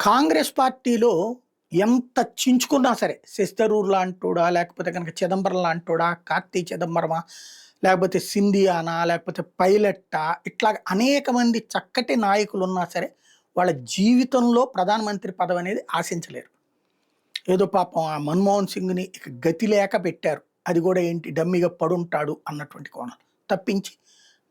కాంగ్రెస్ పార్టీలో ఎంత చించుకున్నా సరే, శశి థరూర్ లాంటోడా, లేకపోతే గనక చిదంబరం లాంటోడా, కార్తీ చిదంబరమా, లేకపోతే సింధియానా, లేకపోతే పైలట్టా, ఇట్లా అనేక మంది చక్కటి నాయకులున్నా సరే, వాళ్ళ జీవితంలో ప్రధానమంత్రి పదవనేది ఆశించలేరు. ఏదో పాపం ఆ మన్మోహన్ సింగ్‌ని ఇక గతి లేక పెట్టారు. అది గూడా ఏంటి డమ్మీగా పడుంటాడు అన్నటువంటి కోణం. తప్పించి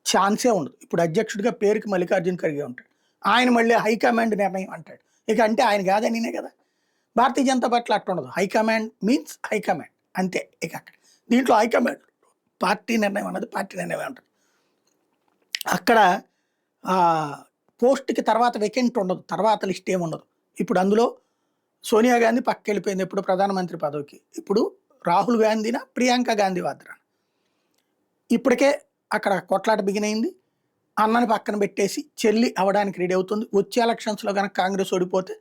ఛాన్సే ఉండదు. ఇప్పుడు అధ్యక్షుడిగా పేరుకి మల్లికార్జున ఖర్గే ఉంటాడు. ఆయన మళ్ళీ హైకమాండ్ నిర్ణయం అంటాడు. ఇక అంటే ఆయన కాదనినే కదా! భారతీయ జనతా పార్టీలో అట్టుండదు. హైకమాండ్ మీన్స్ హైకమాండ్ అంతే ఇక అక్కడ. దీంట్లో హైకమాండ్ పార్టీ నిర్ణయం అన్నది పార్టీ నిర్ణయమే ఉంటది. అక్కడ పోస్ట్‌కి తర్వాత వేకెంట్ ఉండదు. తర్వాత లిస్ట్ ఏముండదు. ఇప్పుడు అందులో సోనియా గాంధీ పక్కకెళ్ళిపోయింది ఎప్పుడు ప్రధానమంత్రి పదవికి. ఇప్పుడు రాహుల్ గాంధీనా, ప్రియాంక గాంధీ వాద్రా. ఇప్పటికే అక్కడ కొట్లాట బిగినయింది. అన్నని పక్కన పెట్టేసి చెల్లి అవ్వడానికి రెడీ అవుతుంది. వచ్చే ఎలక్షన్స్‌లో గనక కాంగ్రెస్ ఓడిపోతే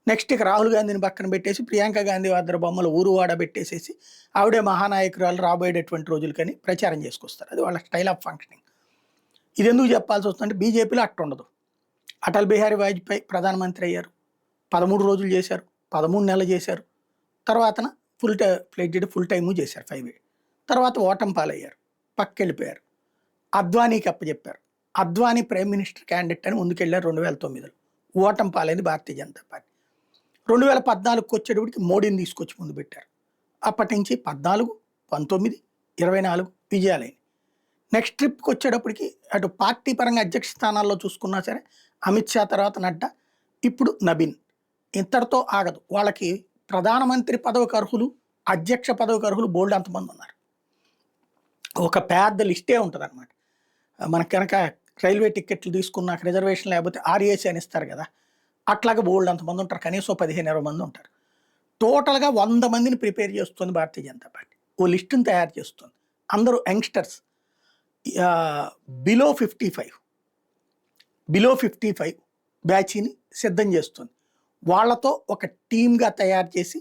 నెక్స్ట్ ఇక రాహుల్ గాంధీని పక్కన పెట్టేసి ప్రియాంక గాంధీ వాద్ర బొమ్మలు ఊరువాడ పెట్టేసేసి ఆవిడే మహానాయకురాలు రాబోయేటటువంటి రోజులకని ప్రచారం చేసుకొస్తారు. అది వాళ్ళ స్టైల్ ఆఫ్ ఫంక్షనింగ్. ఇదెందుకు చెప్పాల్సి వస్తుందంటే బీజేపీలో అట్టుండదు. అటల్ బిహారీ వాజ్పేయి ప్రధానమంత్రి అయ్యారు. 13 రోజులు చేశారు. 13 నెలలు చేశారు. తర్వాతన ఫుల్ టైము చేశారు 5 ఇయర్స్. తర్వాత ఓటమి పాలయ్యారు. పక్కకెళ్ళిపోయారు. అద్వానీకి అప్పచెప్పారు. అద్వానీ ప్రైమ్ మినిస్టర్ క్యాండిడేట్ అని ముందుకెళ్లారు 2009లో. ఓటమి పాలైంది భారతీయ జనతా పార్టీ. 2014కి వచ్చేటప్పటికి మోడీని తీసుకొచ్చి ముందు పెట్టారు. అప్పటి నుంచి 14, 19, 24 విజయాలైనయి. నెక్స్ట్ ట్రిప్‌కి వచ్చేటప్పటికి అటు పార్టీ పరంగా అధ్యక్ష స్థానాల్లో చూసుకున్నా సరే అమిత్ షా తర్వాత నడ్డా, ఇప్పుడు నబీన్. ఇంతటితో ఆగదు. వాళ్ళకి ప్రధానమంత్రి పదవికి అర్హులు, అధ్యక్ష పదవికి అర్హులు బోలెడు అంతమంది ఉన్నారు. ఒక పెద్ద లిస్టే ఉంటదనమాట. మనకు గనక రైల్వే టికెట్లు తీసుకున్నాక రిజర్వేషన్ లేకపోతే ఆర్ఏసీ అని ఇస్తారు కదా! అట్లాగా బోలెడు అంతమంది ఉంటారు. కనీసం 15, 20 మంది ఉంటారు. టోటల్‌గా 100 మందిని ప్రిపేర్ చేస్తుంది భారతీయ జనతా పార్టీ. ఓ లిస్ట్‌ని తయారు చేస్తుంది. అందరూ యంగ్‌స్టర్స్. ఆహ్, బిలో 55 బిలో 55 బ్యాచ్‌ని సిద్ధం చేస్తుంది. వాళ్ళతో ఒక టీమ్‌గా తయారు చేసి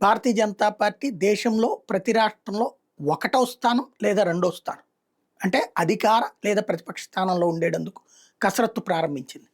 భారతీయ జనతా పార్టీ దేశంలో ప్రతి రాష్ట్రంలో ఒకటో స్థానం లేదా రెండో స్థానం అంటే అధికార లేదా ప్రతిపక్ష స్థానంలో ఉండేటందుకు కసరత్తు ప్రారంభించింది.